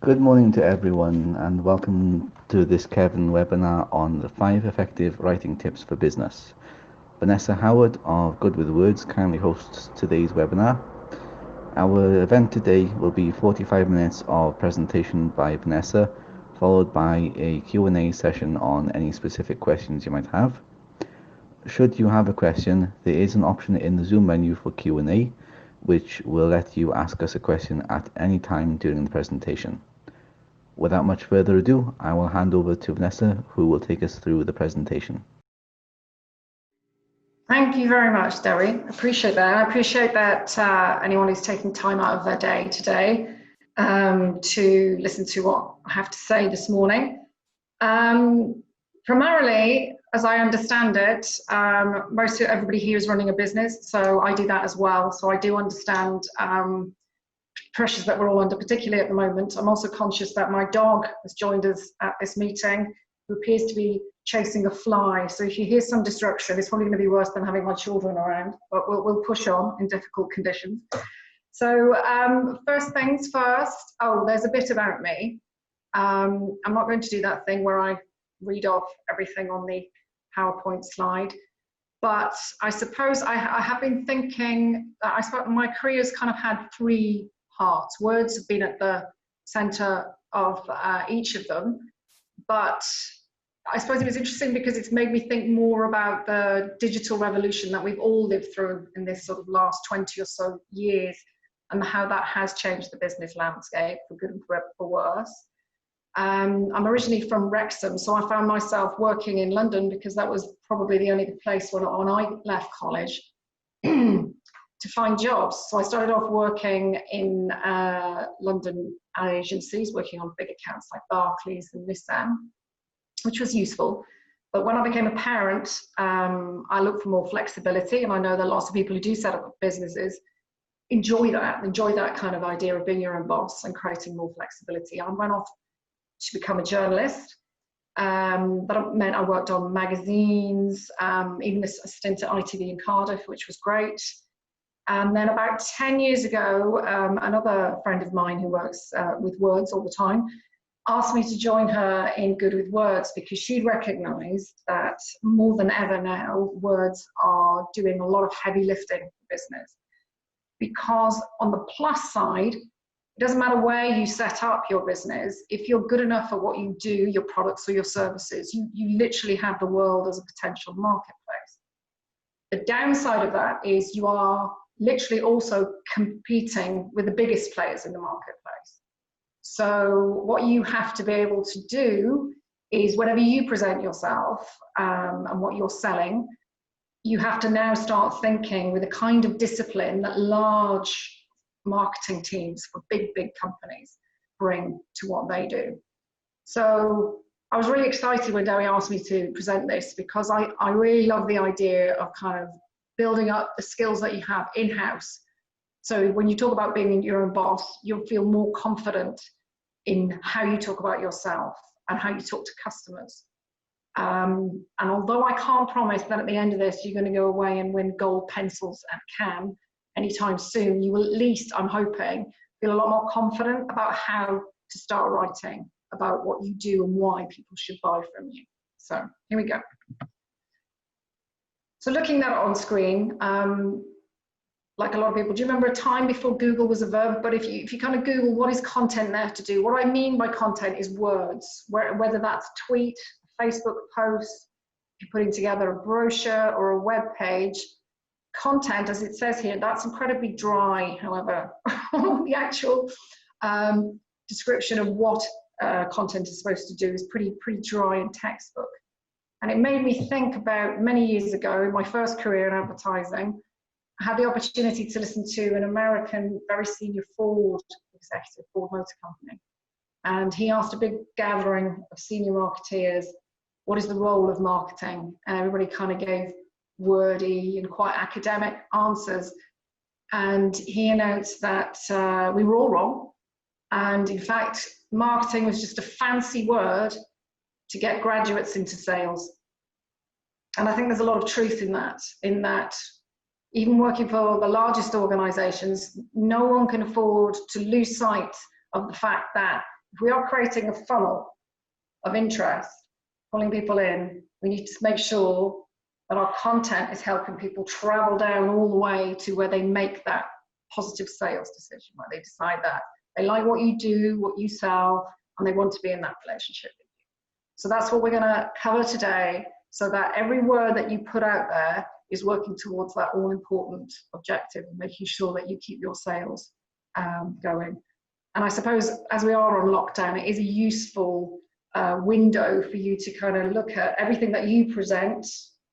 Good morning to everyone and welcome to this CEFN webinar on the 5 effective writing tips for business. Vanessa Howard of Good With Words kindly hosts today's webinar. Our event today will be 45 minutes of presentation by Vanessa, followed by a Q&A session on any specific questions you might have. Should you have a question, there is an option in the Zoom menu for Q&A, which will let you ask us a question at any time during the presentation. Without much further ado, I will hand over to Vanessa, who will take us through the presentation. Thank you very much, Derry. Appreciate that. I appreciate that anyone who's taking time out of their day today to listen to what I have to say this morning. Primarily, as I understand it, everybody here is running a business, so I do that as well. So I do understand pressures that we're all under, particularly at the moment. I'm also conscious that my dog has joined us at this meeting, who appears to be chasing a fly. So if you hear some disruption, it's probably going to be worse than having my children around, but we'll push on in difficult conditions. So first things first, there's a bit about me. I'm not going to do that thing where I read off everything on the PowerPoint slide, but I suppose I have been thinking that I suppose my career's kind of had three parts. Words have been at the center of each of them, but I suppose it was interesting because it's made me think more about the digital revolution that we've all lived through in this sort of last 20 or so years, and how that has changed the business landscape for good and for worse. I'm originally from Wrexham, so I found myself working in London because that was probably the only place when I left college to find jobs. So I started off working in London agencies, working on big accounts like Barclays and Nissan, which was useful. But when I became a parent, I looked for more flexibility, and I know that lots of people who do set up businesses enjoy that kind of idea of being your own boss and creating more flexibility. I went off to become a journalist. That meant I worked on magazines, even a stint at ITV in Cardiff, which was great. And then about 10 years ago, another friend of mine who works with words all the time asked me to join her in Good With Words, because she'd recognised that more than ever now, words are doing a lot of heavy lifting for business. Because on the plus side, it doesn't matter where you set up your business, if you're good enough at what you do, your products or your services, you literally have the world as a potential marketplace. The downside of that is you are literally also competing with the biggest players in the marketplace. So what you have to be able to do is, whenever you present yourself and what you're selling, you have to now start thinking with a kind of discipline that large marketing teams for big companies bring to what they do. So I was really excited when Derry asked me to present this, because I really love the idea of kind of building up the skills that you have in-house. So when you talk about being your own boss, you'll feel more confident in how you talk about yourself and how you talk to customers. And although I can't promise that at the end of this, you're going to go away and win gold pencils at Cannes anytime soon, you will at least, I'm hoping, feel a lot more confident about how to start writing about what you do and why people should buy from you. So here we go. So looking at it on screen, like a lot of people, do you remember a time before Google was a verb? But if you kind of Google what is content there to do, what I mean by content is words, whether that's a tweet, a Facebook post, if you're putting together a brochure or a web page. Content, as it says here, that's incredibly dry, however. The actual description of what content is supposed to do is pretty dry and textbook. And it made me think about many years ago, in my first career in advertising, I had the opportunity to listen to an American, very senior Ford executive, Ford Motor Company. And he asked a big gathering of senior marketeers, what is the role of marketing? And everybody kind of gave wordy and quite academic answers. And he announced that we were all wrong. And in fact, marketing was just a fancy word to get graduates into sales. And I think there's a lot of truth in that even working for the largest organizations, no one can afford to lose sight of the fact that if we are creating a funnel of interest, pulling people in, we need to make sure that our content is helping people travel down all the way to where they make that positive sales decision, where they decide that they like what you do, what you sell, and they want to be in that relationship with you. So that's what we're going to cover today, so that every word that you put out there is working towards that all-important objective and making sure that you keep your sales going. And I suppose as we are on lockdown, it is a useful window for you to kind of look at everything that you present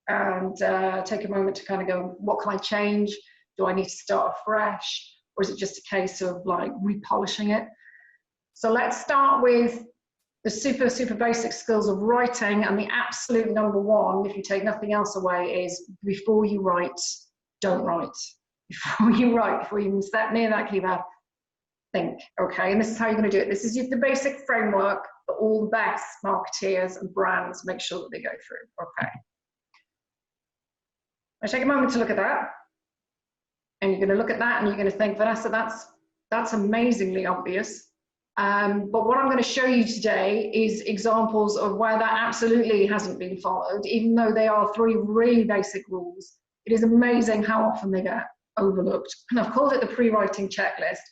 and take a moment to kind of go, what can I change? Do I need to start afresh? Or is it just a case of like repolishing it? So let's start with the super basic skills of writing, and the absolute number one, if you take nothing else away, is before you write, don't write. Before you write, before you even step near that keypad, think, okay? And this is how you're going to do it. This is the basic framework that all the best marketeers and brands make sure that they go through, okay? I take a moment to look at that, and you're going to look at that and you're going to think, Vanessa, that's amazingly obvious. But what I'm going to show you today is examples of where that absolutely hasn't been followed, even though they are 3 really basic rules. It is amazing how often they get overlooked. And I've called it the pre-writing checklist,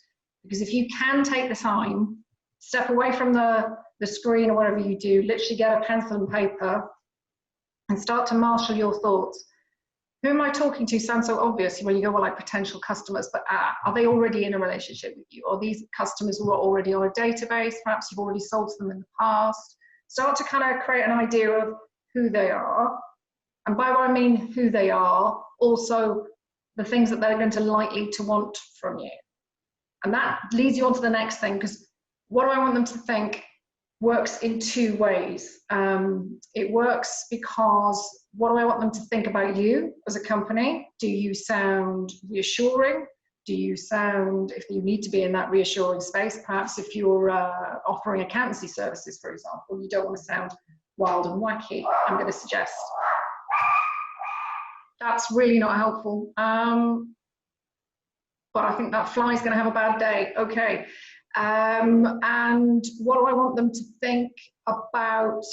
because if you can take the time, step away from the screen or whatever you do, literally get a pencil and paper and start to marshal your thoughts. Who am I talking to sounds so obvious when you go, well, like potential customers, but are they already in a relationship with you? Or these customers who are already on a database, perhaps you've already sold to them in the past. Start to kind of create an idea of who they are. And by what I mean who they are, also the things that they're going to likely to want from you. And that leads you on to the next thing, because what do I want them to think works in 2 ways. It works because what do I want them to think about you as a company? Do you sound reassuring? Do you sound, if you need to be in that reassuring space, perhaps if you're offering accountancy services, for example, you don't want to sound wild and wacky, I'm going to suggest. That's really not helpful. But I think that fly's going to have a bad day. Okay. And what do I want them to think about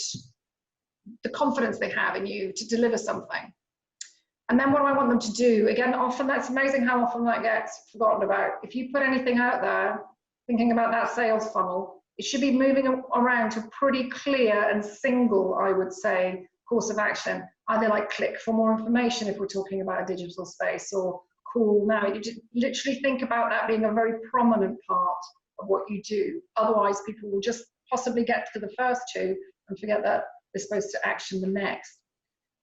the confidence they have in you to deliver something? And then what do I want them to do? Again, often that's amazing how often that gets forgotten about. If you put anything out there, thinking about that sales funnel, it should be moving around to a pretty clear and single, I would say, course of action. Either like click for more information if we're talking about a digital space, or call now. You just literally think about that being a very prominent part of what you do. Otherwise, people will just possibly get to the first 2 and forget that they're supposed to action the next.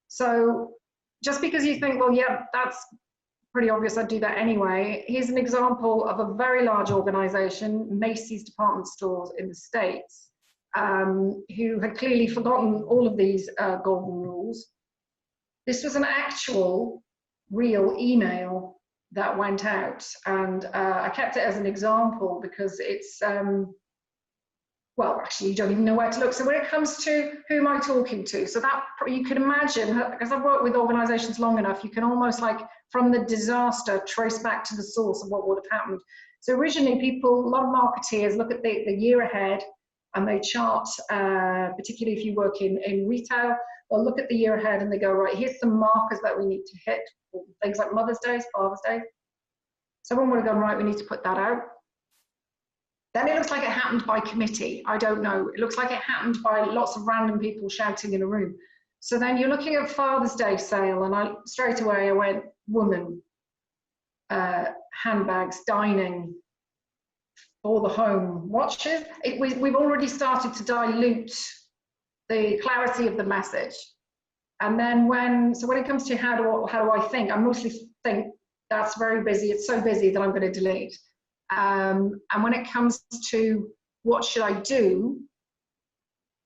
So just because you think, well, yeah, that's pretty obvious, I'd do that anyway. Here's an example of a very large organization, Macy's department stores in the States, who had clearly forgotten all of these golden rules. This was an actual real email that went out, and I kept it as an example because it's well, actually you don't even know where to look. So when it comes to who am I talking to, so that you can imagine, because I've worked with organizations long enough, you can almost like from the disaster trace back to the source of what would have happened. So originally people, a lot of marketeers look at the year ahead and they chart, particularly if you work in retail, they'll look at the year ahead and they go, right, here's some markers that we need to hit, things like Mother's Day, Father's Day. Someone would have gone, right, we need to put that out. Then it looks like it happened by committee. I don't know. It looks like it happened by lots of random people shouting in a room. So then you're looking at Father's Day sale, and straight away I went, woman, handbags, dining, for the home, watches. We've already started to dilute the clarity of the message. And then when it comes to how do I think, I mostly think that's very busy. It's so busy that I'm going to delete. And when it comes to what should I do,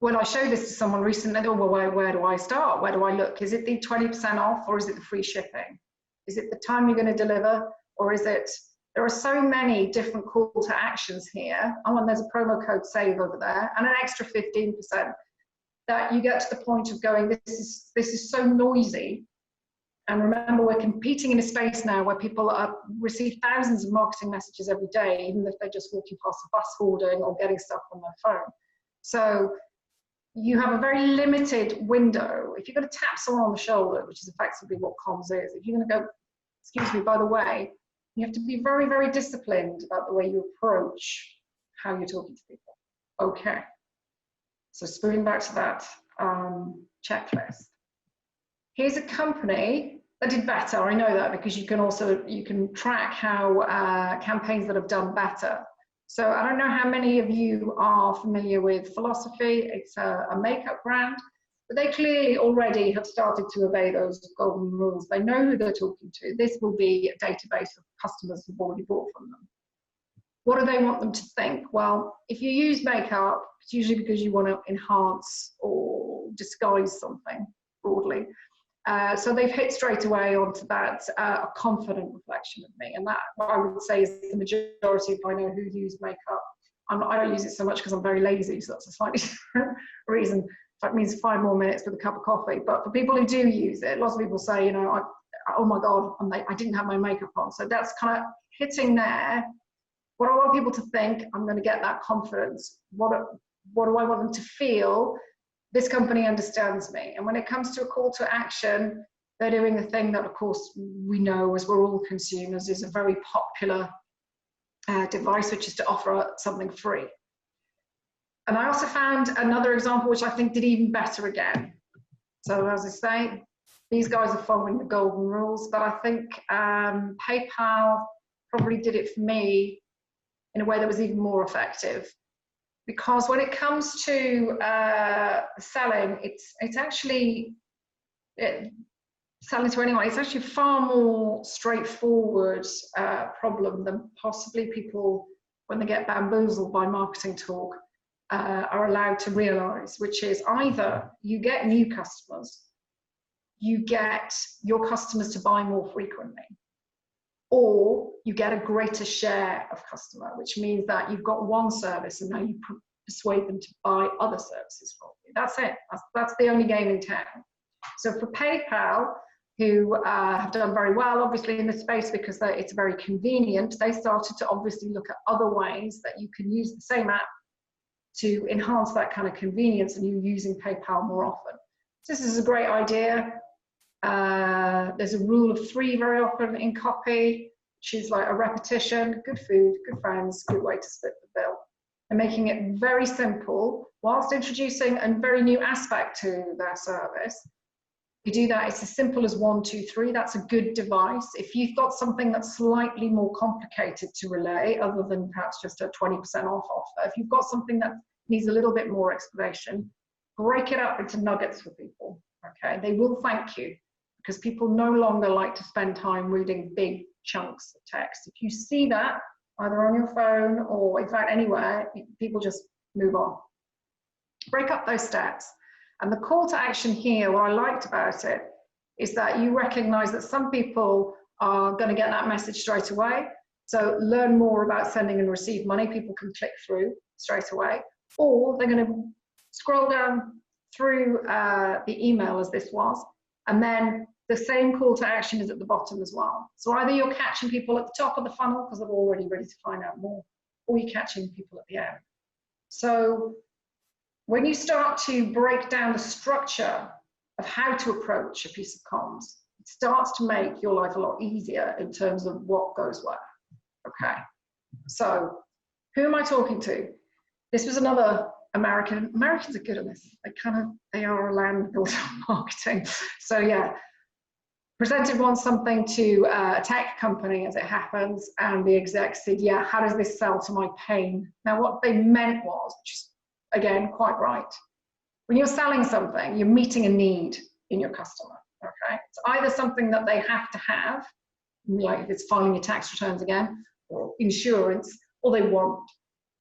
when I showed this to someone recently, they go, well, where do I start? Where do I look? Is it the 20% off, or is it the free shipping? Is it the time you're going to deliver, or is it, there are so many different call to actions here. Oh, and there's a promo code save over there and an extra 15%, that you get to the point of going, this is so noisy. And remember, we're competing in a space now where people receive thousands of marketing messages every day, even if they're just walking past a bus hoarding or getting stuff on their phone. So you have a very limited window. If you're going to tap someone on the shoulder, which is effectively what comms is, if you're going to go, excuse me, by the way, you have to be very, very disciplined about the way you approach how you're talking to people. Okay. So spooning back to that checklist. Here's a company that did better. I know that because you can track how campaigns that have done better. So I don't know how many of you are familiar with Philosophy. It's a makeup brand, but they clearly already have started to obey those golden rules. They know who they're talking to. This will be a database of customers who've already bought from them. What do they want them to think? Well, if you use makeup, it's usually because you want to enhance or disguise something broadly. So they've hit straight away onto that a confident reflection of me, and that what I would say is the majority of I know who use makeup. I don't use it so much because I'm very lazy, so that's a slightly different reason. That means 5 more minutes with a cup of coffee. But for people who do use it, lots of people say, you know, oh my God, I didn't have my makeup on. So that's kind of hitting there. What I want people to think, I'm going to get that confidence. What do I want them to feel? This company understands me. And when it comes to a call to action, they're doing the thing that, of course, we know as we're all consumers is a very popular device, which is to offer something free. And I also found another example, which I think did even better again. So as I say, these guys are following the golden rules, but I think PayPal probably did it for me in a way that was even more effective. Because when it comes to selling, it's actually selling to anyone. It's actually a far more straightforward problem than possibly people, when they get bamboozled by marketing talk, are allowed to realize, which is either you get new customers, you get your customers to buy more frequently, or you get a greater share of customer, which means that you've got one service and now you persuade them to buy other services from you. That's it. That's the only game in town. So for PayPal, who have done very well, obviously, in this space because it's very convenient, they started to obviously look at other ways that you can use the same app to enhance that kind of convenience, and you're using PayPal more often. So this is a great idea. There's a rule of 3 very often in copy, which is like a repetition, good food, good friends, good way to split the bill. And making it very simple whilst introducing a very new aspect to their service. You do that, it's as simple as 1, 2, 3. That's a good device. If you've got something that's slightly more complicated to relay, other than perhaps just a 20% off offer, if you've got something that needs a little bit more explanation, break it up into nuggets for people. Okay, they will thank you, because people no longer like to spend time reading big chunks of text. If you see that, either on your phone or in fact anywhere, people just move on. Break up those steps. And the call to action here, what I liked about it, is that you recognize that some people are going to get that message straight away. So learn more about sending and receive money. People can click through straight away. Or they're going to scroll down through the email as this was, and then the same call to action is at the bottom as well. So either you're catching people at the top of the funnel because they're already ready to find out more, or you're catching people at the end. So when you start to break down the structure of how to approach a piece of comms, it starts to make your life a lot easier in terms of what goes where. Okay, so who am I talking to? This was another American. Americans are good at this. They are a land built on marketing. So yeah, presented once something to a tech company as it happens, and the exec said, yeah, how does this sell to my pain? Now what they meant was, which is again quite right, when you're selling something, you're meeting a need in your customer. Okay, it's either something that they have to have, like if it's filing your tax returns again, or insurance, or they want.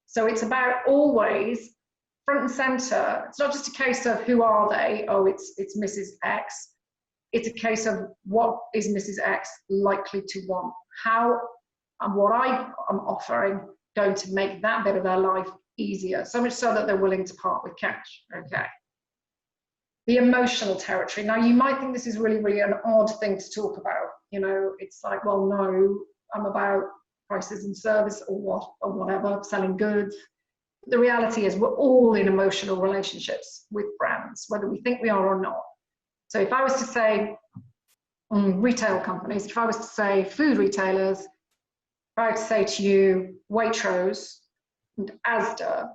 So it's about always front and center. It's not just a case of who are they? Oh, it's Mrs. X. It's a case of what is Mrs. X likely to want? How and what I am offering going to make that bit of their life easier, so much so that they're willing to part with cash. Okay. the emotional territory. Now, you might think this is really, really an odd thing to talk about. You know, it's like, well, no, I'm about prices and service or what, or whatever, selling goods. The reality is we're all in emotional relationships with brands, whether we think we are or not. So if I was to say retail companies, if I was to say food retailers, if I were to say to you Waitrose and Asda,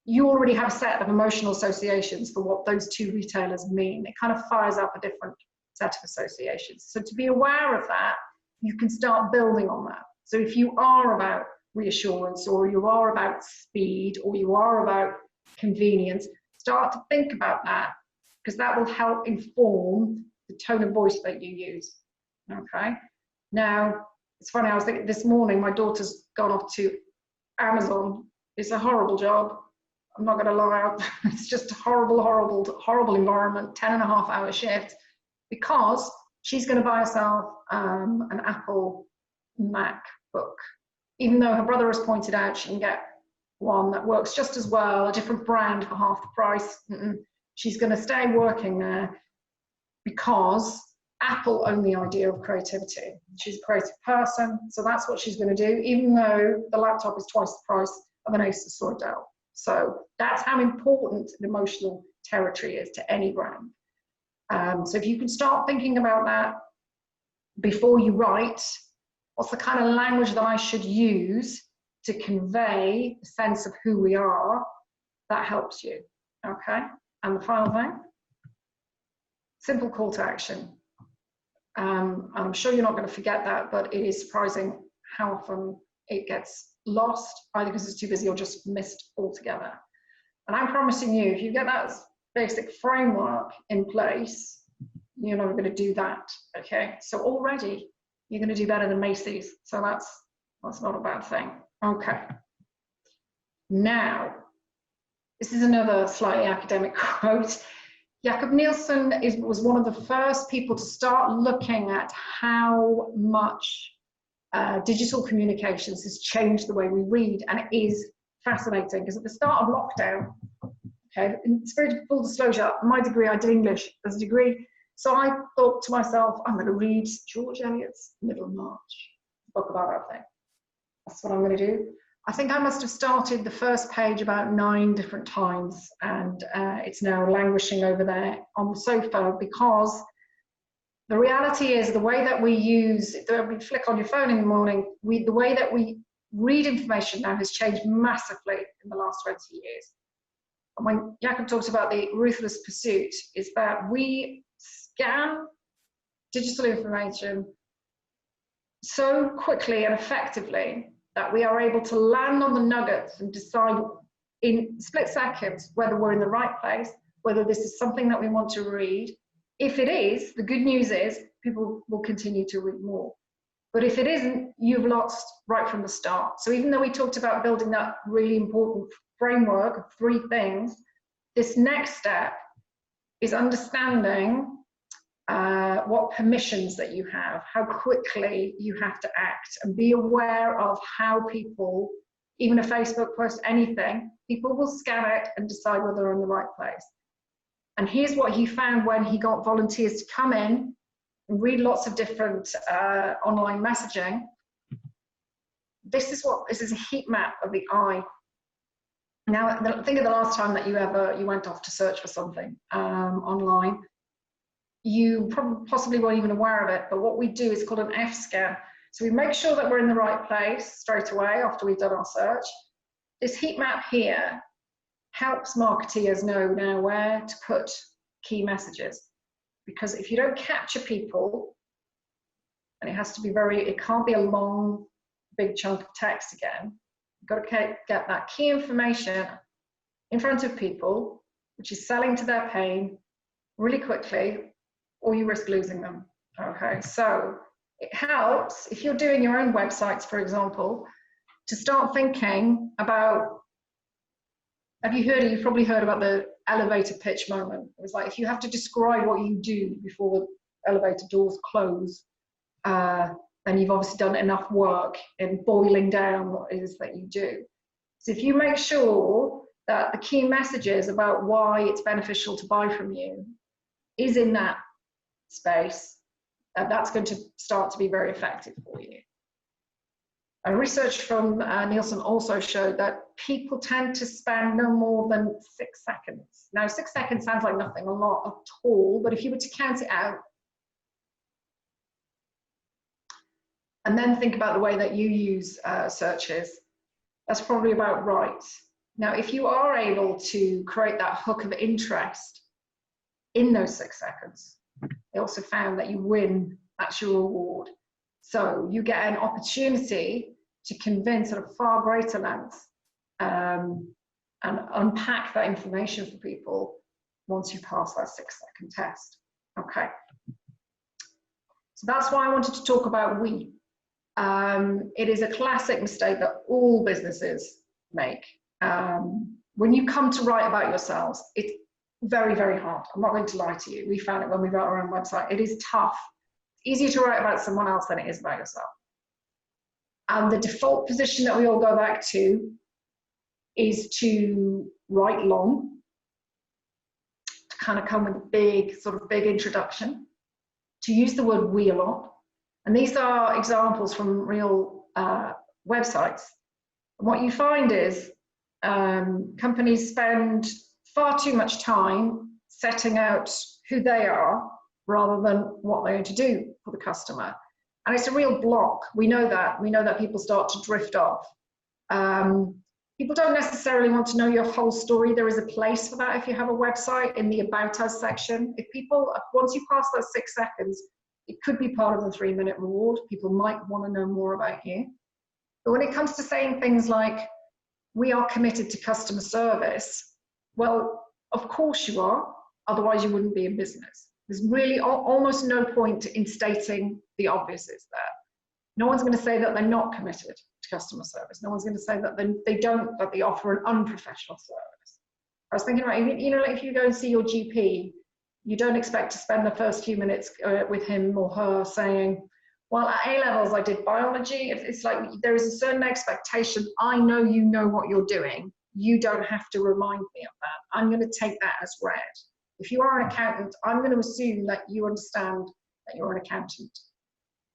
you already have a set of emotional associations for what those two retailers mean. It kind of fires up a different set of associations. So to be aware of that, you can start building on that. So if you are about reassurance, or you are about speed, or you are about convenience, start to think about that, because that will help inform the tone of voice that you use. Okay. Now, it's funny, I was thinking this morning, my daughter's gone off to Amazon. It's a horrible job. I'm not going to lie, it's just a horrible, horrible, horrible environment, 10.5-hour shift, because she's going to buy herself an Apple MacBook. Even though her brother has pointed out she can get one that works just as well, a different brand for half the price. She's going to stay working there because Apple own the idea of creativity. She's a creative person, so that's what she's going to do, even though the laptop is twice the price of an Asus or a Dell. So that's how important the emotional territory is to any brand. So if you can start thinking about that before you write, what's the kind of language that I should use to convey a sense of who we are, that helps you, okay? And the final thing, simple call to action. I'm sure you're not going to forget that, but it is surprising how often it gets lost, either because it's too busy or just missed altogether. And I'm promising you, if you get that basic framework in place, you're not going to do that, okay? So already you're going to do better than Macy's, so that's not a bad thing. Okay. Now, this is another slightly academic quote. Jakob Nielsen was one of the first people to start looking at how much digital communications has changed the way we read, and it is fascinating because at the start of lockdown, okay, in spirit of full disclosure, my degree, I did English as a degree, so I thought to myself, I'm going to read George Eliot's Middlemarch, book about that thing. That's what I'm going to do. I think I must have started the first page about 9 different times, and it's now languishing over there on the sofa, because the reality is the way that we use, we flick on your phone in the morning, the way that we read information now has changed massively in the last 20 years. And when Jakob talks about the ruthless pursuit, is that we scan digital information so quickly and effectively that we are able to land on the nuggets and decide in split seconds whether we're in the right place, whether this is something that we want to read. If it is, the good news is people will continue to read more. But if it isn't, you've lost right from the start. So even though we talked about building that really important framework of 3 things, this next step is understanding what permissions that you have, how quickly you have to act, and be aware of how people, even a Facebook post, anything, people will scan it and decide whether they're in the right place. And here's what he found when he got volunteers to come in and read lots of different online messaging. This is a heat map of the eye. Now, think of the last time that you went off to search for something online. You possibly weren't even aware of it, but what we do is called an F-scan. So we make sure that we're in the right place straight away after we've done our search. This heat map here helps marketeers know now where to put key messages. Because if you don't capture people, and it can't be a long, big chunk of text again, you've got to get that key information in front of people, which is selling to their pain really quickly, or you risk losing them. Okay, so it helps if you're doing your own websites, for example, to start thinking about, you've probably heard about the elevator pitch moment. It was like, if you have to describe what you do before the elevator doors close, then you've obviously done enough work in boiling down what it is that you do. So if you make sure that the key messages about why it's beneficial to buy from you is in that space, that's going to start to be very effective for you. Research from Nielsen also showed that people tend to spend no more than 6 seconds. Now, 6 seconds sounds like nothing, a lot at all, but if you were to count it out, and then think about the way that you use searches, that's probably about right. Now, if you are able to create that hook of interest in those 6 seconds, they also found that you win, that's your reward. So you get an opportunity to convince at a far greater length and unpack that information for people once you pass that 6-second test. Okay. So that's why I wanted to talk about we. It is a classic mistake that all businesses make. When you come to write about yourselves, it's very, very hard. I'm not going to lie to you. We found it when we wrote our own website. It is tough. It's easier to write about someone else than it is about yourself. And the default position that we all go back to is to write long, to kind of come with a big introduction, to use the word we a lot. And these are examples from real websites. And what you find is companies spend far too much time setting out who they are rather than what they're going to do for the customer. And it's a real block. We know that. We know that people start to drift off. People don't necessarily want to know your whole story. There is a place for that if you have a website in the About Us section. If people, once you pass those 6 seconds, it could be part of the 3-minute reward. People might want to know more about you. But when it comes to saying things like, we are committed to customer service, well, of course you are. Otherwise, you wouldn't be in business. There's really almost no point in stating the obvious is there. No one's going to say that they're not committed to customer service. No one's going to say that that they offer an unprofessional service. I was thinking about, you know, like if you go and see your GP, you don't expect to spend the first few minutes with him or her saying, well, at A-levels I did biology. It's like there is a certain expectation. I know you know what you're doing. You don't have to remind me of that. I'm going to take that as read. If you are an accountant, I'm going to assume that you understand that you're an accountant.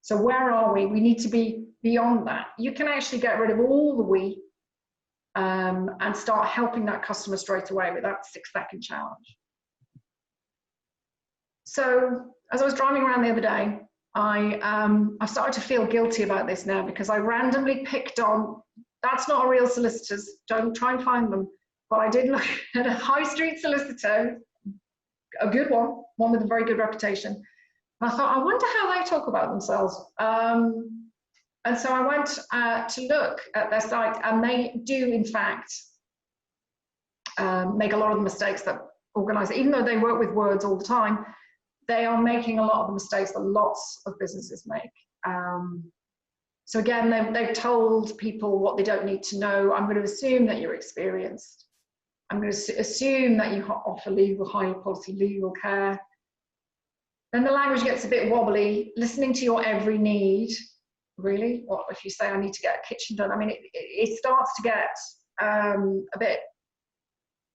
So where are we? We need to be beyond that. You can actually get rid of all the we and start helping that customer straight away with that 6-second challenge. So as I was driving around the other day, I started to feel guilty about this now because I randomly picked on, that's not a real solicitor's, don't try and find them, but I did look at a high street solicitor, a good one with a very good reputation. And I thought, I wonder how they talk about themselves. And so I went to look at their site, and they do, in fact, make a lot of the mistakes that organizers, even though they work with words all the time, they are making a lot of the mistakes that lots of businesses make. So again, they've told people what they don't need to know. I'm going to assume that you're experienced. I'm going to assume that you offer high quality legal care. Then the language gets a bit wobbly, listening to your every need. Really? What if you say, I need to get a kitchen done? I mean, it starts to get a bit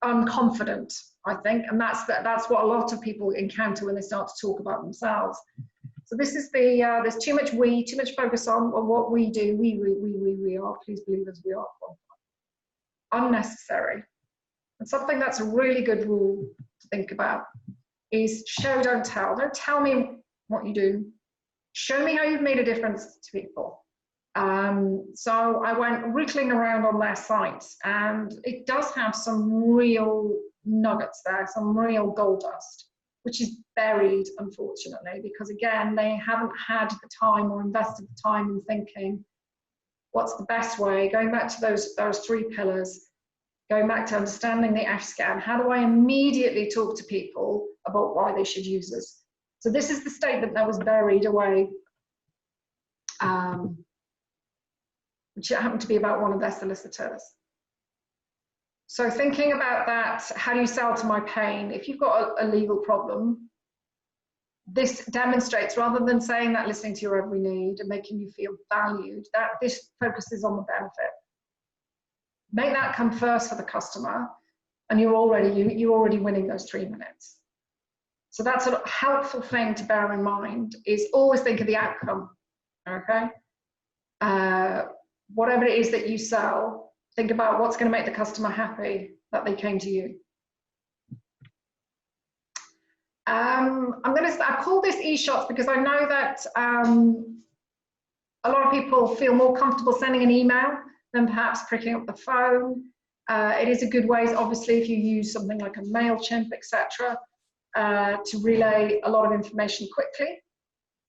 unconfident, I think, and that's what a lot of people encounter when they start to talk about themselves. So this is there's too much too much focus on what we do. We are, please believe us, we are qualified. Unnecessary. And something that's a really good rule to think about is show, don't tell. Don't tell me what you do. Show me how you've made a difference to people. So I went wriggling around on their site, and it does have some real nuggets there, some real gold dust, which is buried, unfortunately, because again, they haven't had the time or invested the time in thinking, what's the best way? Going back to those 3 pillars, going back to understanding the F-scan, how do I immediately talk to people about why they should use us? So this is the statement that was buried away, which happened to be about one of their solicitors. So thinking about that, how do you sell to my pain? If you've got a legal problem, this demonstrates, rather than saying that, listening to your every need and making you feel valued, that this focuses on the benefit. Make that come first for the customer, and you're already winning those 3 minutes. So that's a helpful thing to bear in mind, is always think of the outcome, okay? Whatever it is that you sell, think about what's going to make the customer happy that they came to you. I call this e-shots because I know that a lot of people feel more comfortable sending an email than perhaps picking up the phone. It is a good way, obviously, if you use something like a MailChimp, etc., to relay a lot of information quickly.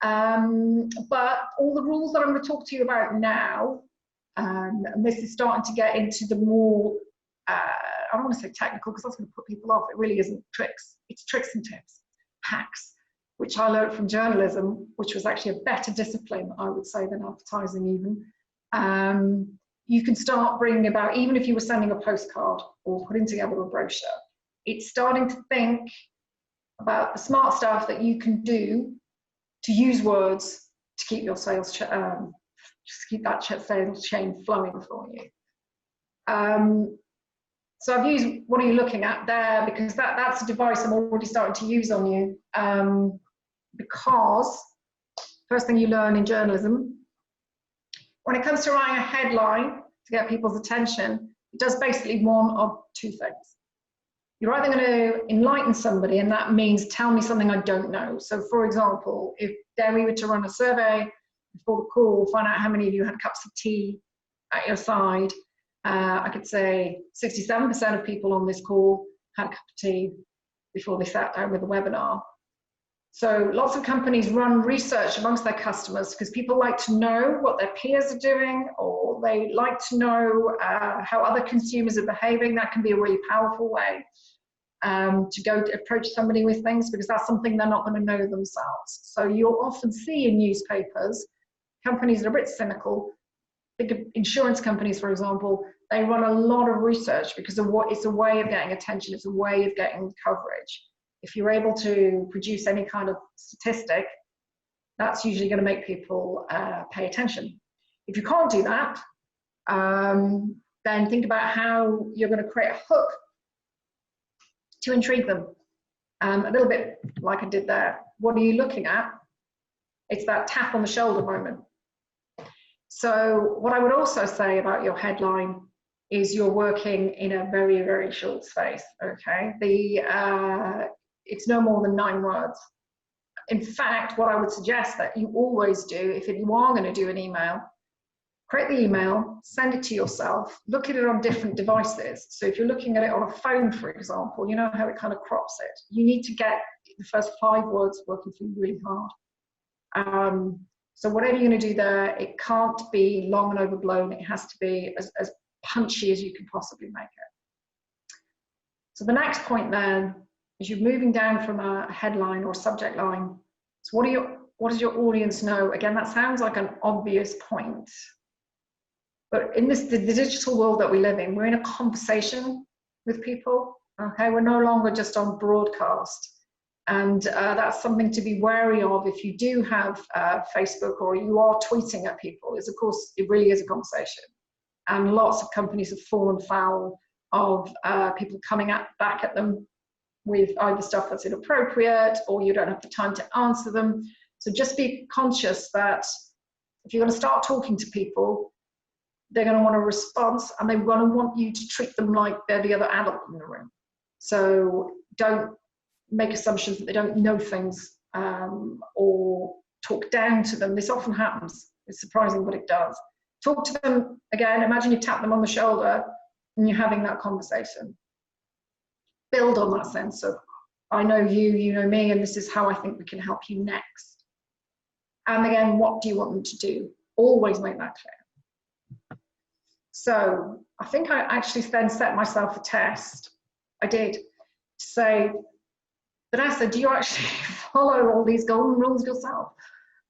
But all the rules that I'm going to talk to you about now, and this is starting to get into the more, I don't want to say technical because that's going to put people off. It really isn't tricks. It's tricks and tips, hacks, which I learned from journalism, which was actually a better discipline, I would say, than advertising even. You can start bringing about, even if you were sending a postcard or putting together a brochure, it's starting to think about the smart stuff that you can do to use words to keep your sales, just keep that sales chain flowing for you. So I've used, what are you looking at there? Because that's a device I'm already starting to use on you. Because first thing you learn in journalism, when it comes to writing a headline to get people's attention, it does basically one of two things. You're either going to enlighten somebody, and that means tell me something I don't know. So for example, if we were to run a survey before the call, find out how many of you had cups of tea at your side, I could say 67% of people on this call had a cup of tea before they sat down with the webinar. So lots of companies run research amongst their customers because people like to know what their peers are doing, or they like to know how other consumers are behaving. That can be a really powerful way to go to approach somebody with things, because that's something they're not going to know themselves. So you'll often see in newspapers, companies that are a bit cynical, think of insurance companies, for example, they run a lot of research because it's a way of getting attention, it's a way of getting coverage. If you're able to produce any kind of statistic, that's usually going to make people pay attention. If you can't do that, then think about how you're going to create a hook to intrigue them. A little bit like I did there. What are you looking at? It's that tap on the shoulder moment. So what I would also say about your headline is you're working in a very, very short space, okay? It's no more than 9 words. In fact, what I would suggest that you always do, if you are going to do an email, create the email, send it to yourself, look at it on different devices. So if you're looking at it on a phone, for example, you know how it kind of crops it. You need to get the first 5 words working for you really hard. So whatever you're going to do there, it can't be long and overblown. It has to be as punchy as you can possibly make it. So the next point then is you're moving down from a headline or a subject line. So what does your audience know? Again, that sounds like an obvious point. But in the digital world that we live in, we're in a conversation with people. Okay, we're no longer just on broadcast. And that's something to be wary of if you do have Facebook or you are tweeting at people, is of course, it really is a conversation. And lots of companies have fallen foul of people coming back at them with either stuff that's inappropriate or you don't have the time to answer them. So just be conscious that if you're going to start talking to people, they're going to want a response and they're going to want you to treat them like they're the other adult in the room. So don't make assumptions that they don't know things or talk down to them. This often happens. It's surprising, but it does. Talk to them again. Imagine you tap them on the shoulder and you're having that conversation. Build on that sense of, I know you, you know me, and this is how I think we can help you next. And again, what do you want them to do? Always make that clear. So I think I actually then set myself a test. I did, to say, Vanessa, do you actually follow all these golden rules yourself?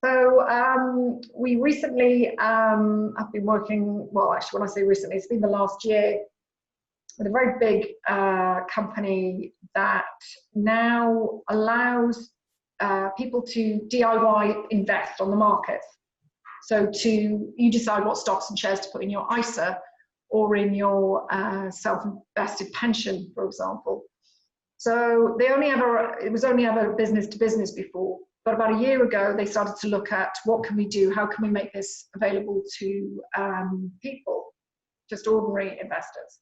So we recently have been working, well, actually, when I say recently, it's been the last year, with a very big company that now allows people to DIY invest on the market. So you decide what stocks and shares to put in your ISA or in your self-invested pension, for example. So it was only ever business to business before. But about a year ago, they started to look at what can we do? How can we make this available to people, just ordinary investors?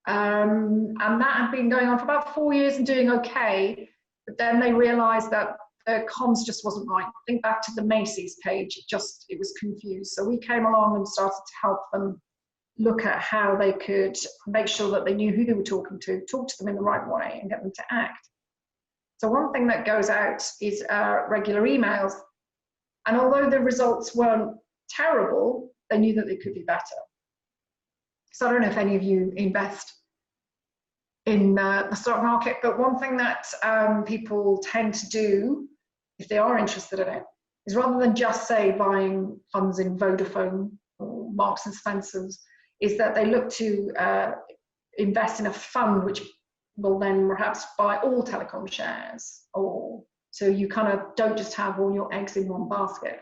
And that had been going on for about 4 years and doing okay. But then they realized that the comms just wasn't right. Think back to the Macy's page, it was confused. So we came along and started to help them look at how they could make sure that they knew who they were talking to, talk to them in the right way and get them to act. So one thing that goes out is regular emails. And although the results weren't terrible, they knew that they could be better. So I don't know if any of you invest in the stock market, but one thing that people tend to do, if they are interested in it, is rather than just say buying funds in Vodafone or Marks and Spencer's, is that they look to invest in a fund which will then perhaps buy all telecom shares, or so you kind of don't just have all your eggs in one basket.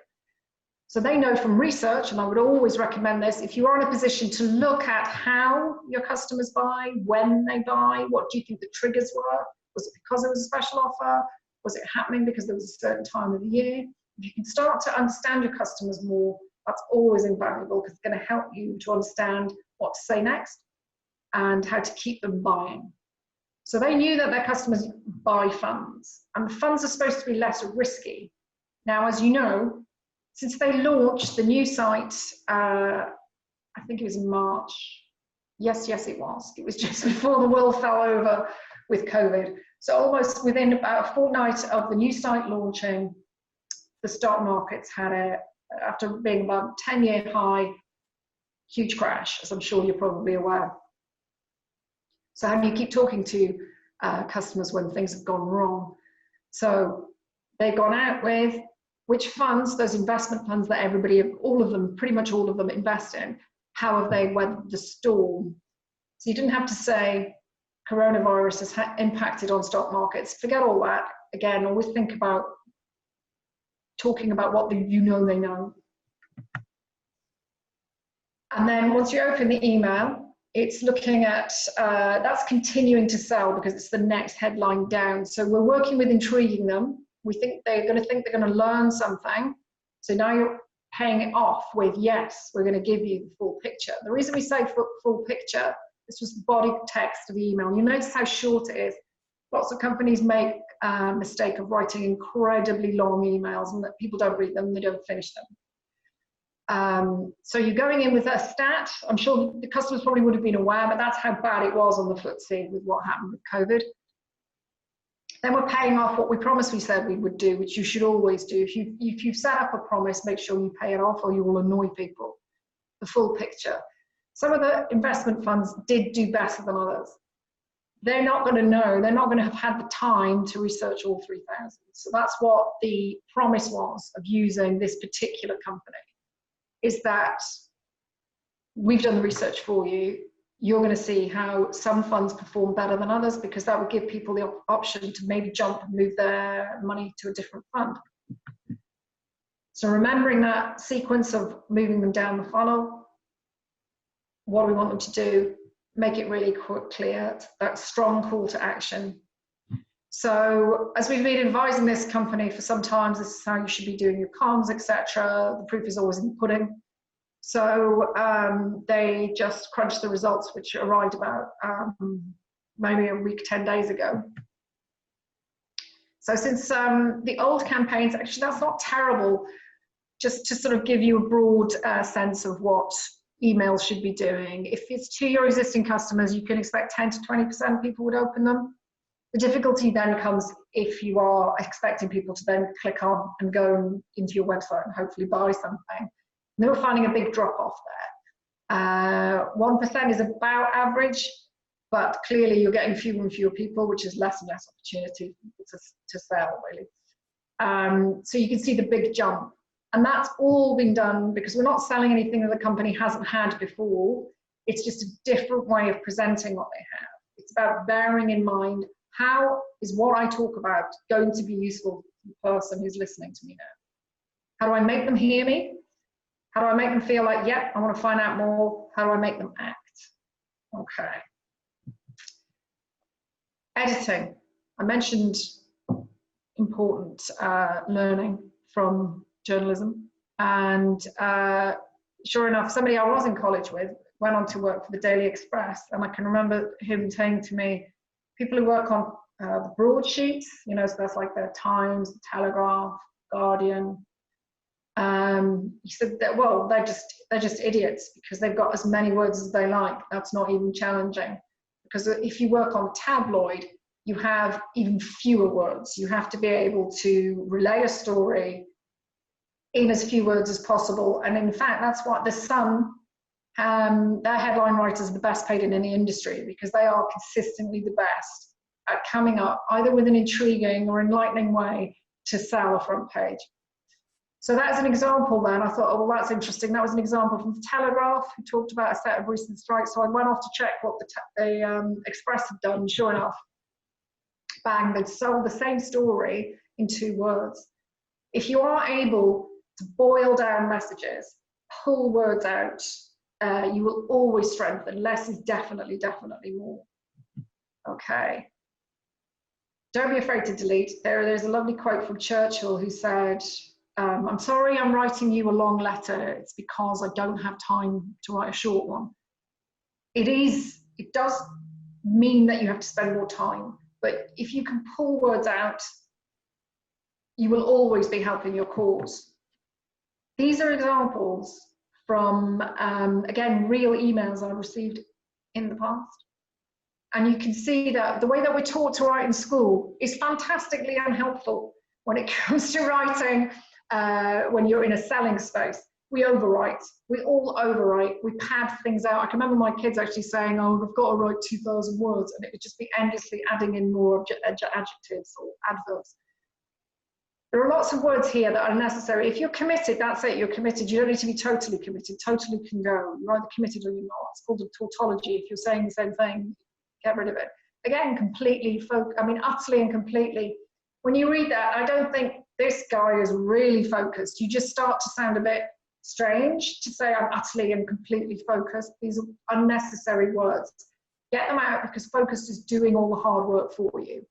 So they know from research, and I would always recommend this, if you are in a position to look at how your customers buy, when they buy, what do you think the triggers were? Was it because it was a special offer? Was it happening because there was a certain time of the year? If you can start to understand your customers more, that's always invaluable, because it's going to help you to understand what to say next and how to keep them buying. So they knew that their customers buy funds, and the funds are supposed to be less risky. Now, as you know, since they launched the new site, I think it was in March. Yes, it was. It was just before the world fell over with COVID. So almost within about a fortnight of the new site launching, the stock markets had after being about 10-year high, huge crash, as I'm sure you're probably aware. So how do you keep talking to customers when things have gone wrong? So they've gone out with which funds, those investment funds that everybody, all of them, pretty much all of them invest in, how have they weathered the storm? So you didn't have to say coronavirus has impacted on stock markets. Forget all that. Again, always think about talking about what you know they know. And then once you open the email, it's looking at, that's continuing to sell because it's the next headline down. So we're working with intriguing them. We think they're going to learn something. So now you're paying it off with, yes, we're going to give you the full picture. The reason we say full picture, this was the body text of the email. You notice how short it is. Lots of companies make a mistake of writing incredibly long emails and that people don't read them, they don't finish them. So you're going in with a stat. I'm sure the customers probably would have been aware, but that's how bad it was on the FTSE with what happened with COVID. Then we're paying off what we promised we said we would do, which you should always do. If you've set up a promise, make sure you pay it off or you will annoy people. The full picture. Some of the investment funds did do better than others. They're not going to know, they're not going to have had the time to research all 3,000. So that's what the promise was of using this particular company, is that we've done the research for you. You're going to see how some funds perform better than others, because that would give people the option to maybe jump and move their money to a different fund. So remembering that sequence of moving them down the funnel, what do we want them to do? Make it really clear, that strong call to action. So as we've been advising this company for some time, this is how you should be doing your comms, etc. The proof is always in the pudding. So they just crunched the results, which arrived about maybe a week, 10 days ago. So since the old campaigns, actually that's not terrible, just to sort of give you a broad sense of what emails should be doing. If it's to your existing customers, you can expect 10 to 20% people would open them. The difficulty then comes if you are expecting people to then click on and go into your website and hopefully buy something. And we're finding a big drop off there. 1% is about average, but clearly you're getting fewer and fewer people, which is less and less opportunity to sell, really. So you can see the big jump. And that's all been done because we're not selling anything that the company hasn't had before. It's just a different way of presenting what they have. It's about bearing in mind, how is what I talk about going to be useful to the person who's listening to me now? How do I make them hear me? How do I make them feel like, yep, I want to find out more? How do I make them act? Okay. Editing. I mentioned important learning from journalism, and sure enough, somebody I was in college with went on to work for the Daily Express, and I can remember him saying to me, people who work on the broadsheets, you know, so that's like the Times, the Telegraph, Guardian. He said that, well, they're just idiots because they've got as many words as they like. That's not even challenging, because if you work on tabloid, you have even fewer words. You have to be able to relay a story in as few words as possible. And in fact, that's what the Sun, their headline writers are the best paid in any industry, because they are consistently the best at coming up either with an intriguing or enlightening way to sell a front page. So that's an example then. I thought, oh, well, that's interesting. That was an example from the Telegraph, who talked about a set of recent strikes. So I went off to check what the Express had done. Sure enough, bang, they'd sold the same story in 2 words. If you are able to boil down messages, pull words out, you will always strengthen. Less is definitely more. Okay. Don't be afraid to delete. There's a lovely quote from Churchill who said, I'm sorry I'm writing you a long letter. It's because I don't have time to write a short one. It does mean that you have to spend more time, but if you can pull words out, you will always be helping your cause. These are examples from, again, real emails I received in the past. And you can see that the way that we're taught to write in school is fantastically unhelpful when it comes to writing. When you're in a selling space, we overwrite. We all overwrite. We pad things out. I can remember my kids actually saying, oh, I've got to write 2,000 words, and it would just be endlessly adding in more adjectives or adverbs. There are lots of words here that are necessary. If you're committed, that's it, you're committed. You don't need to be totally committed. Totally can go. You're either committed or you're not. It's called a tautology. If you're saying the same thing, get rid of it. Again, utterly and completely. When you read that, I don't think this guy is really focused. You just start to sound a bit strange to say I'm utterly and completely focused. These are unnecessary words. Get them out, because focused is doing all the hard work for you.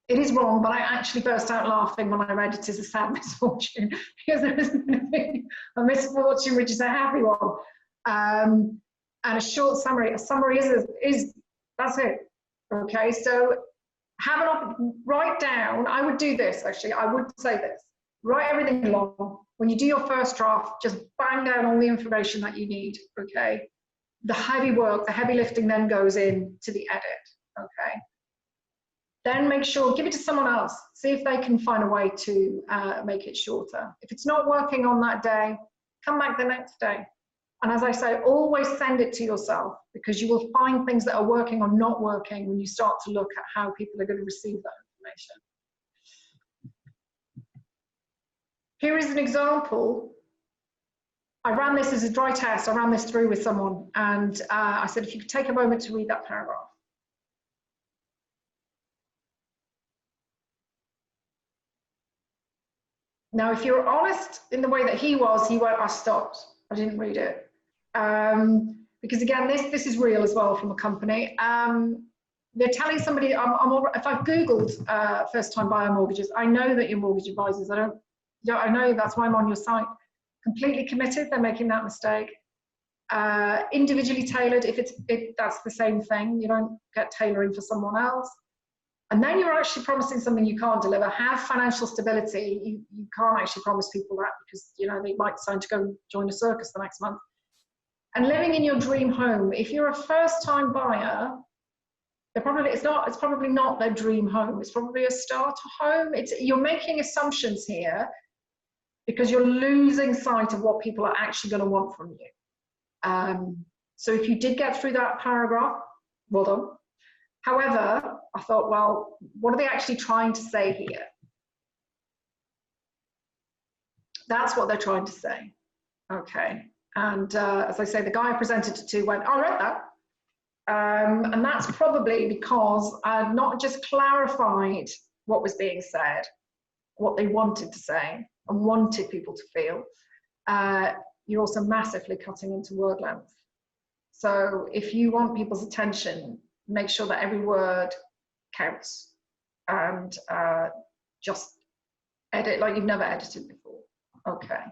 It is wrong, but I actually burst out laughing when I read it as a sad misfortune, because there isn't going to be a misfortune which is a happy one. And a short summary. A summary is that's it. Okay, so write down. I would do this actually. I would say this. Write everything along. When you do your first draft, just bang down all the information that you need. Okay. The heavy work, the heavy lifting then goes in to the edit. Okay. Then make sure, give it to someone else. See if they can find a way to make it shorter. If it's not working on that day, come back the next day. And as I say, always send it to yourself, because you will find things that are working or not working when you start to look at how people are going to receive that information. Here is an example. I ran this as a dry test. I ran this through with someone, and I said, if you could take a moment to read that paragraph. Now, if you're honest in the way that he went, I stopped. I didn't read it. Because again, this is real as well from a company. They're telling somebody, if I've Googled first-time buyer mortgages, I know that your mortgage advisors, I know that's why I'm on your site. Completely committed, they're making that mistake. Individually tailored, that's the same thing. You don't get tailoring for someone else. And then you're actually promising something you can't deliver. Have financial stability. You can't actually promise people that, because they might decide to go join a circus the next month. And living in your dream home. If you're a first-time buyer, it's probably not their dream home. It's probably a starter home. You're making assumptions here, because you're losing sight of what people are actually going to want from you. So if you did get through that paragraph, well done. However, I thought, well, what are they actually trying to say here? That's what they're trying to say. Okay. And as I say, the guy I presented it to went, I read that. And that's probably because I had not just clarified what was being said, what they wanted to say and wanted people to feel. You're also massively cutting into word length. So if you want people's attention, make sure that every word counts, and just edit like you've never edited before. Okay.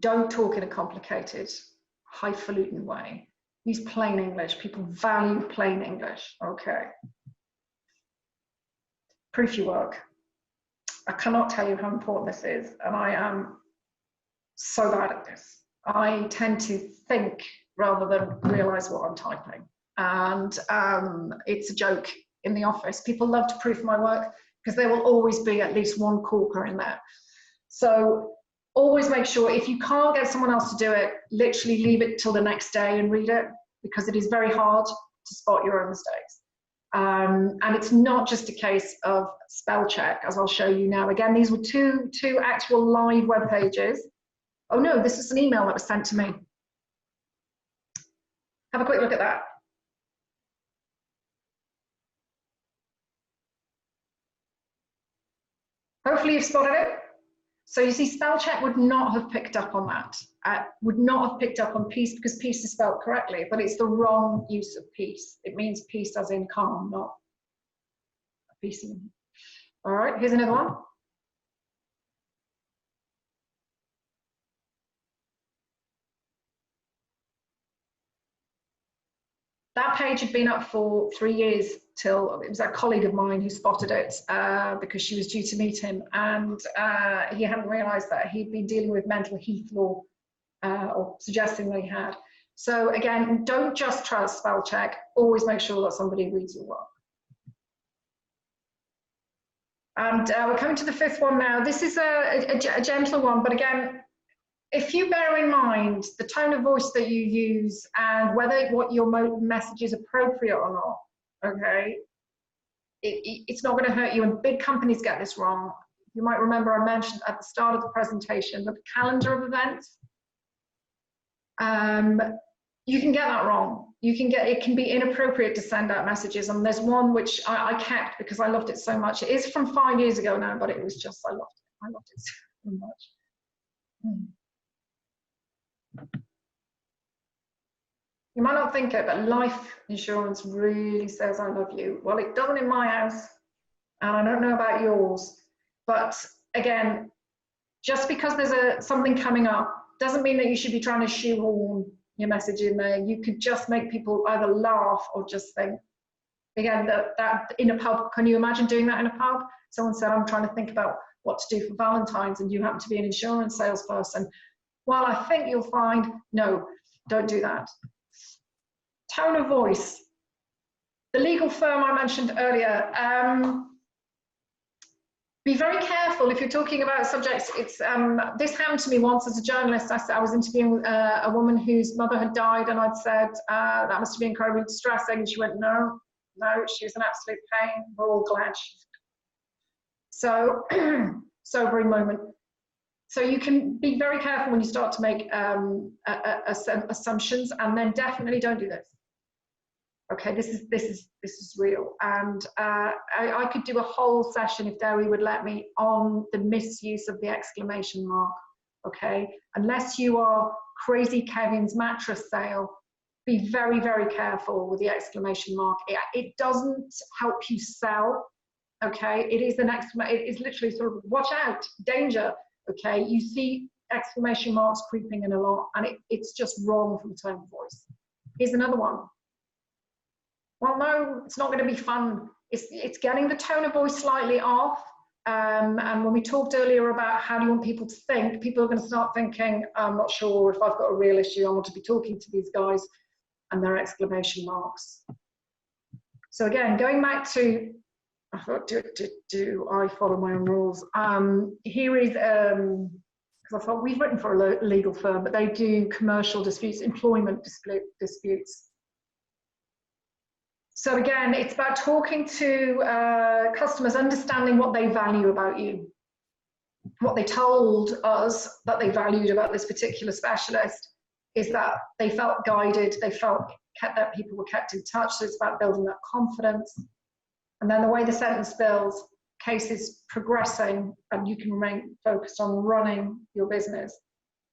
Don't talk in a complicated, highfalutin way. Use plain English. People value plain English. Okay. Proof your work. I cannot tell you how important this is, and I am so bad at this. I tend to think rather than realize what I'm typing. And it's a joke in the office. People love to proof my work because there will always be at least one corker in there. So always make sure, if you can't get someone else to do it, literally leave it till the next day and read it, because it is very hard to spot your own mistakes. And it's not just a case of spell check, as I'll show you now. Again, these were two actual live web pages. Oh no, this is an email that was sent to me. Have a quick look at that. Hopefully you've spotted it. So you see, spell check would not have picked up on that. Would not have picked up on peace, because peace is spelled correctly, but it's the wrong use of peace. It means peace as in calm, not peace. All right, here's another one. That page had been up for 3 years, till it was a colleague of mine who spotted it because she was due to meet him, and he hadn't realized that he'd been dealing with mental heath law, or suggesting that he had. So again, don't just trust spell check, always make sure that somebody reads your work. And we're coming to the fifth one now. This is a gentler one, but again, if you bear in mind the tone of voice that you use and whether what your message is appropriate or not, okay, it's not going to hurt you. And big companies get this wrong. You might remember I mentioned at the start of the presentation the calendar of events. You can get that wrong. It can be inappropriate to send out messages. And there's one which I kept because I loved it so much. It is from 5 years ago now, but it was just, I loved it. I loved it so much. You might not think it, but life insurance really says I love you. Well, it doesn't in my house, and I don't know about yours. But again, just because there's something coming up doesn't mean that you should be trying to shoehorn your message in there. You could just make people either laugh or just think. Again, that in a pub, can you imagine doing that in a pub? Someone said, I'm trying to think about what to do for Valentine's, and you happen to be an insurance salesperson. Well, I think you'll find, no, don't do that. Tone of voice. The legal firm I mentioned earlier, be very careful if you're talking about subjects. It's this happened to me once as a journalist. I was interviewing a woman whose mother had died, and I'd said, that must have been incredibly distressing. And she went, no, she was an absolute pain. We're all glad she's so sobering moment. So you can be very careful when you start to make assumptions, and then definitely don't do this. Okay, this is real, and I could do a whole session if Derry would let me on the misuse of the exclamation mark. Okay, unless you are crazy Kevin's mattress sale, be very, very careful with the exclamation mark. It doesn't help you sell. Okay, it is it is literally sort of watch out, danger. Okay, you see exclamation marks creeping in a lot, and it's just wrong from tone of voice. Here's another one. Well, no, it's not going to be fun. It's getting the tone of voice slightly off. And when we talked earlier about how do you want people to think, people are going to start thinking, I'm not sure if I've got a real issue, I want to be talking to these guys, and their exclamation marks. So again, going back to, I thought, do I follow my own rules? Here is, because I thought we've written for a legal firm, but they do commercial disputes, employment disputes. So again, it's about talking to customers, understanding what they value about you. What they told us that they valued about this particular specialist is that they felt guided, they felt that people were kept in touch, so it's about building that confidence. And then the way the sentence builds, case is progressing, and you can remain focused on running your business.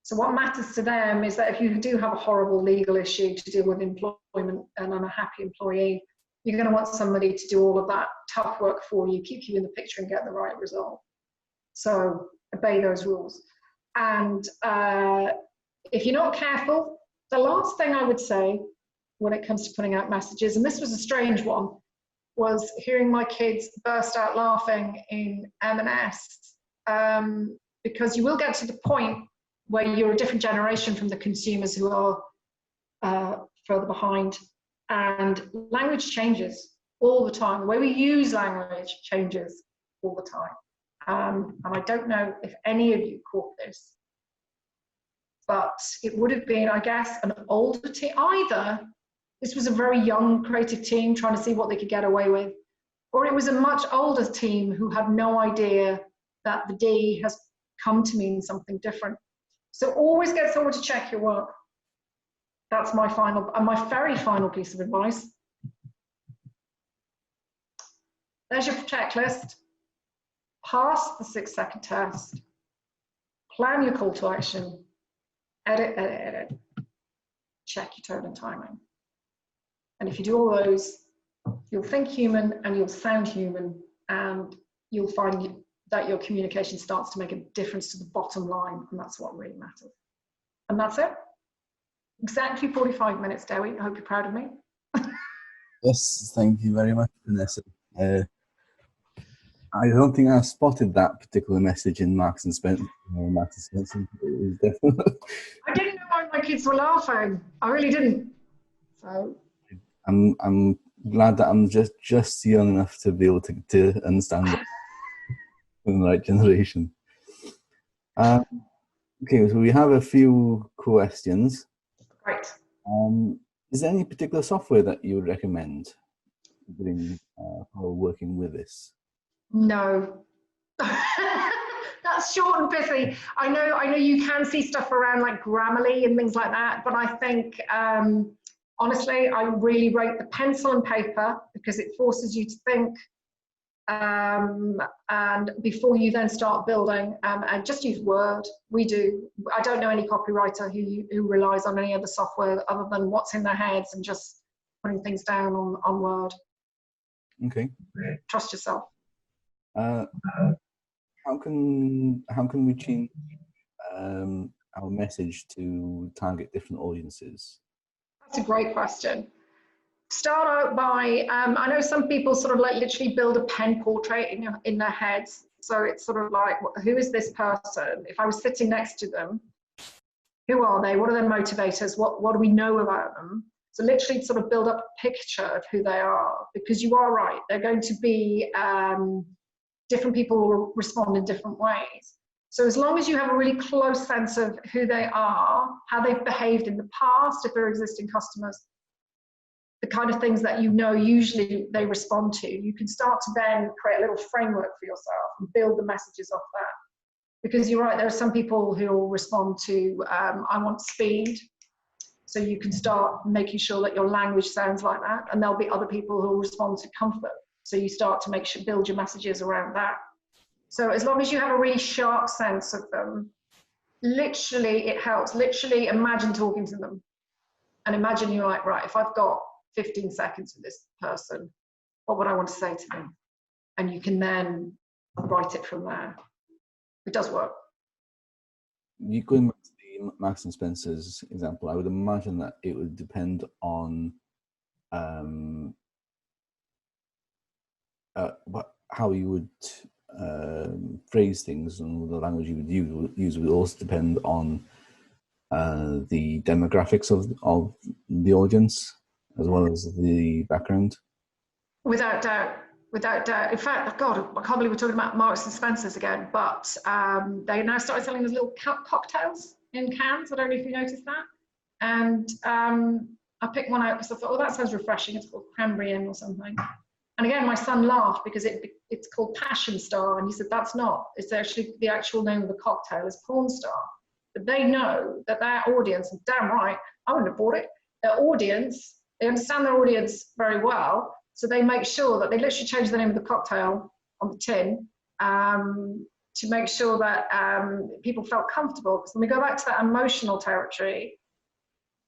So what matters to them is that if you do have a horrible legal issue to deal with employment and an unhappy employee, you're going to want somebody to do all of that tough work for you, keep you in the picture and get the right result. So obey those rules. And if you're not careful, the last thing I would say when it comes to putting out messages, and this was a strange one, was hearing my kids burst out laughing in M&S, because you will get to the point where you're a different generation from the consumers who are further behind, and language changes all the time. The way we use language changes all the time. And I don't know if any of you caught this, but it would have been, I guess, an older team. Either this was a very young creative team trying to see what they could get away with, or it was a much older team who had no idea that the D has come to mean something different. So always get someone to check your work. That's my final, and my very final piece of advice. There's your checklist. Pass the 6-second test. Plan your call to action. Edit, edit, edit. Check your tone and timing. And if you do all those, you'll think human and you'll sound human, and you'll find that your communication starts to make a difference to the bottom line, and that's what really matters. And that's it. Exactly 45 minutes, Dewi. I hope you're proud of me. Yes, thank you very much, Vanessa. I don't think I spotted that particular message in Marks and Spencer. It was definitely. I didn't know why my kids were laughing. I really didn't. So I'm glad that I'm just young enough to be able to understand it in the right generation. Okay, so we have a few questions. Great. Is there any particular software that you would recommend for working with this? No. That's short and pithy. I know you can see stuff around like Grammarly and things like that, but I think honestly, I really rate the pencil and paper because it forces you to think, and before you then start building, and just use Word. We do. I don't know any copywriter who relies on any other software other than what's in their heads and just putting things down on Word. Okay. Trust yourself. How can we change our message to target different audiences? That's a great question. Start out by, I know some people sort of like literally build a pen portrait in their heads. So it's sort of like, who is this person? If I was sitting next to them, who are they? What are their motivators? What do we know about them? So literally sort of build up a picture of who they are, because you are right. They're going to be, different people will respond in different ways. So as long as you have a really close sense of who they are, how they've behaved in the past, if they're existing customers, the kind of things that you know usually they respond to, you can start to then create a little framework for yourself and build the messages off that. Because you're right, there are some people who will respond to, I want speed. So you can start making sure that your language sounds like that. And there'll be other people who will respond to comfort. So you start to build your messages around that. So as long as you have a really sharp sense of them, literally it helps. Literally imagine talking to them. And imagine you're like, right, if I've got 15 seconds with this person, what would I want to say to them? And you can then write it from there. It does work. You going back to the Marks and Spencer's example, I would imagine that it would depend on how you would phrase things, and the language you would use would also depend on the demographics of the audience as well as the background. Without doubt. Without doubt. In fact, God, I can't believe we're talking about Marks and Spencer's again, but they now started selling those little cocktails in cans. I don't know if you noticed that. And I picked one out because I thought, oh, that sounds refreshing. It's called Cranberry Inn or something. And again, my son laughed because it's called Passion Star. And he said, that's not. It's actually the actual name of the cocktail is Porn Star. But they know that their audience, and damn right, I wouldn't have bought it. Their audience, they understand their audience very well. So they make sure that they literally change the name of the cocktail on the tin to make sure that people felt comfortable. Because when we go back to that emotional territory,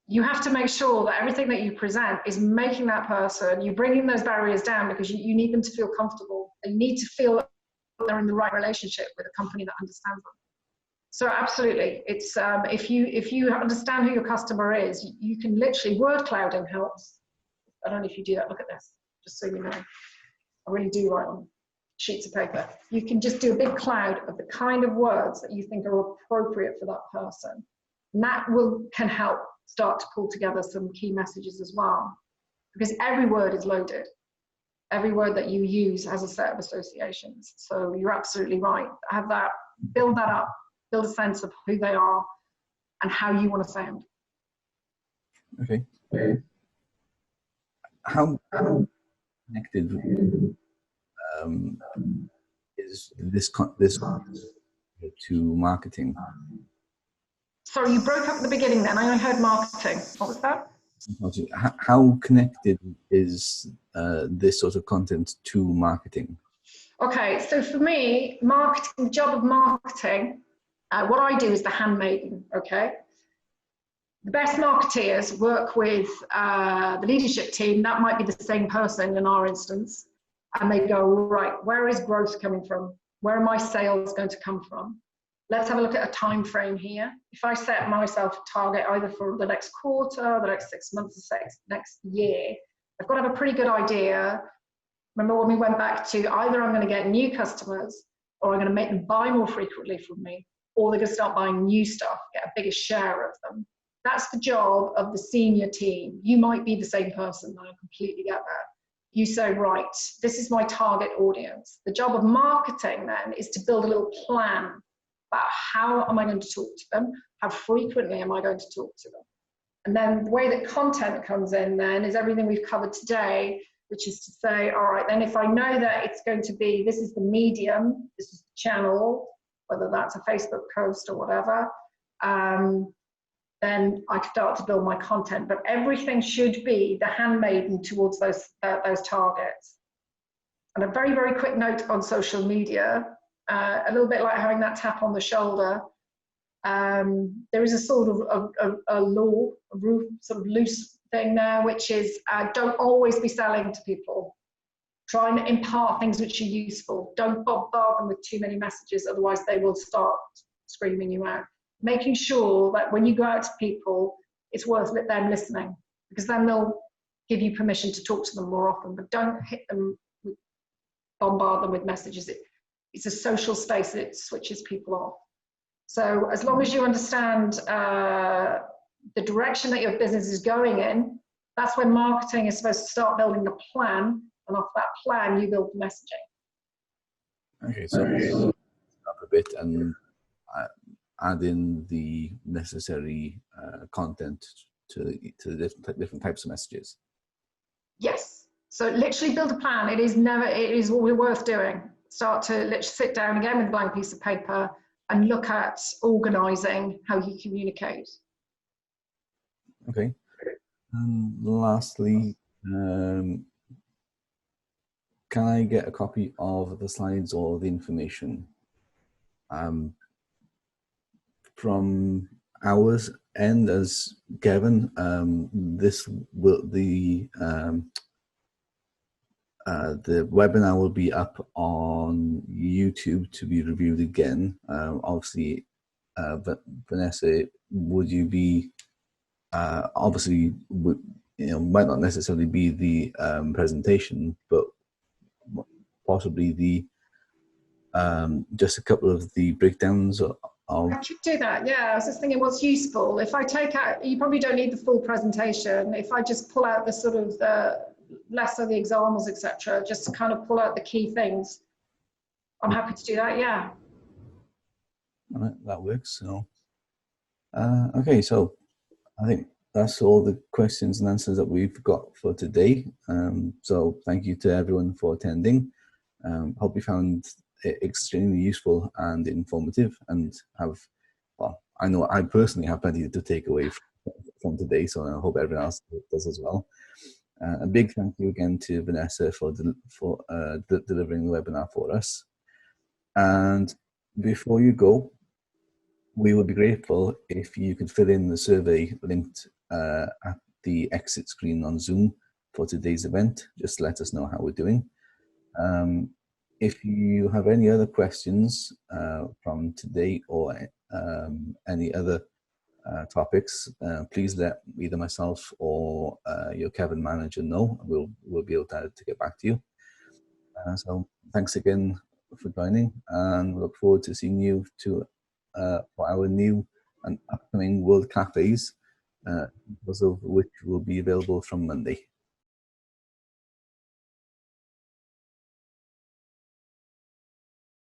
you have to make sure that everything that you present is making that person, you're bringing those barriers down, because you need them to feel comfortable. They need to feel that they're in the right relationship with a company that understands them. So absolutely, it's if you understand who your customer is, you can literally, word clouding helps. I don't know if you do that. Look at this, just so you know. I really do write on sheets of paper. You can just do a big cloud of the kind of words that you think are appropriate for that person. And that can help start to pull together some key messages as well. Because every word is loaded. Every word that you use has a set of associations. So you're absolutely right. Have that, build that up, build a sense of who they are and how you want to sound. Okay. How connected is this to marketing? Sorry, you broke up at the beginning then. I only heard marketing. What was that? How connected is this sort of content to marketing? Okay, so for me, marketing, the job of marketing, what I do is the handmaiden, okay? The best marketeers work with the leadership team. That might be the same person in our instance. And they go, right, where is growth coming from? Where are my sales going to come from? Let's have a look at a time frame here. If I set myself a target either for the next quarter, the next 6 months, or next year, I've got to have a pretty good idea. Remember when we went back to either I'm going to get new customers or I'm going to make them buy more frequently from me, or they're going to start buying new stuff, get a bigger share of them. That's the job of the senior team. You might be the same person, I completely get that. You say, right, this is my target audience. The job of marketing then is to build a little plan about how am I going to talk to them? How frequently am I going to talk to them? And then the way that content comes in then is everything we've covered today, which is to say, all right, then if I know that it's going to be, this is the medium, this is the channel, whether that's a Facebook post or whatever, then I start to build my content. But everything should be the handmaiden towards those targets. And a very, very quick note on social media, a little bit like having that tap on the shoulder. There is a sort of a law, a sort of loose thing there, which is don't always be selling to people. Try and impart things which are useful. Don't bombard them with too many messages, otherwise they will start screaming you out. Making sure that when you go out to people, it's worth them listening, because then they'll give you permission to talk to them more often, but don't hit them, bombard them with messages. It's a social space that switches people off. So as long as you understand the direction that your business is going in, that's when marketing is supposed to start building the plan, and off that plan you build the messaging. Okay, so up a bit and add in the necessary content to the different types of messages. Yes. So literally build a plan. It is what we're worth doing. Start to literally sit down again with a blank piece of paper and look at organizing how you communicate. Okay. And lastly, can I get a copy of the slides or the information? From ours end as Kevin, this will the webinar will be up on YouTube to be reviewed again. Obviously, Vanessa, would you be obviously might not necessarily be the presentation, but possibly the just a couple of the breakdowns of. I could do that, yeah. I was just thinking what's useful. If I take out, you probably don't need the full presentation. If I just pull out the sort of the less of the examples, etc., just to kind of pull out the key things, I'm happy to do that, yeah. All right, that works. So, okay, so I think that's all the questions and answers that we've got for today. So thank you to everyone for attending. Hope you found it extremely useful and informative, and well, I know I personally have plenty to take away from today, so I hope everyone else does as well. A big thank you again to Vanessa for delivering the webinar for us. And Before you go, we would be grateful if you could fill in the survey linked at the exit screen on Zoom for today's event. Just let us know how we're doing. If you have any other questions from today or any other topics, please let either myself or your Kevin manager know. We'll be able to get back to you. So thanks again for joining, and we look forward to seeing you for our new and upcoming World Cafes, both of which will be available from Monday.